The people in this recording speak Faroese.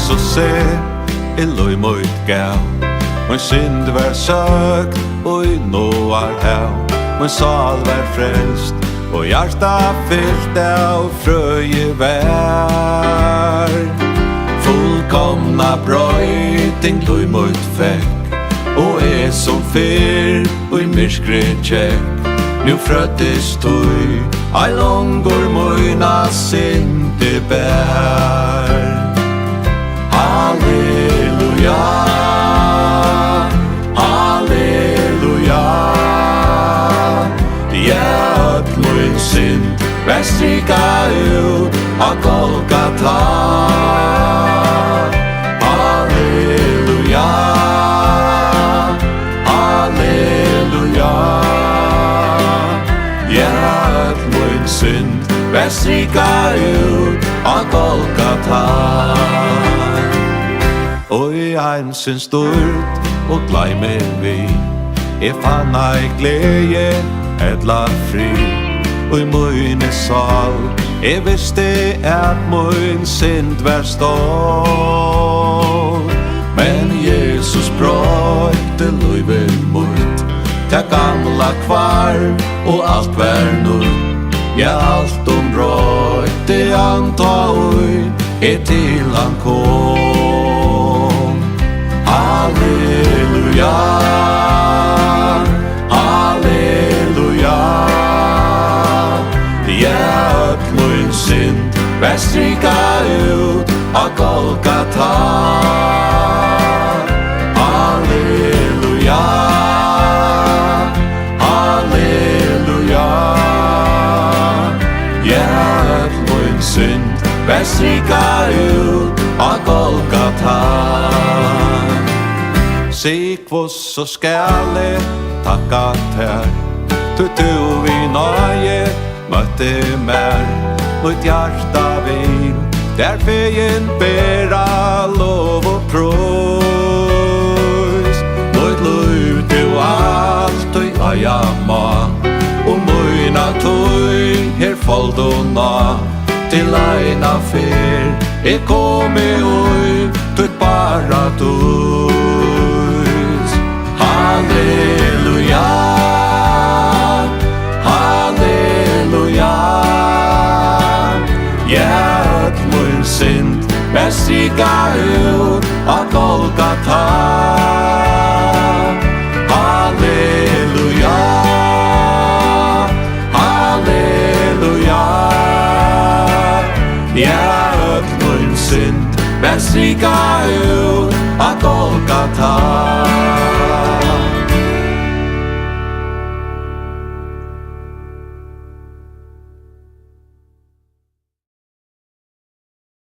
Jesus se løy mot gav. Min synd var søkt og i Noar hav. Min sal var frelst og hjarta fyllt av frøye vær. Fullkomna brøyting løy mot fekk, og som fyr og i myrskre tjekk. Nu frøttes tøy, ei longur møyna synde bær. Halleluja, halleluja. Hjert møyn synd, vær strika ut av Golgata. Halleluja, halleluja. Hjert møyn synd, vær strika ut av Golgata. Oi, ein syns stort og glei meg vi. Fann ei glede, edla fri. Oi, møyne sal, visste at møyn synd vær stor. Men Jesus brøyte løyve mot, ta gamla kvar og alt vær nutt. Ja, alt brøyte anta oi, til han kom. Halleluja, halleluja. Hjert møyn synd, vær strika ut av Golgata. Halleluja, halleluja. Hjert møyn synd, vær strika ut av Golgata. Sikvås og skale takka ter, du vi nøye møtte mer. Mot hjarta vil, der feien bæra lov og pros. Mot liv du alt og aja ma, og møyna tøy her fold og na. Til eina fyr, kom oi, tøyt bara dus. Halleluja, halleluja. Hjert møyn synd, vær strika ut av Golgata. Halleluja, halleluja. Hjert møyn synd, vær strika ut av Golgata.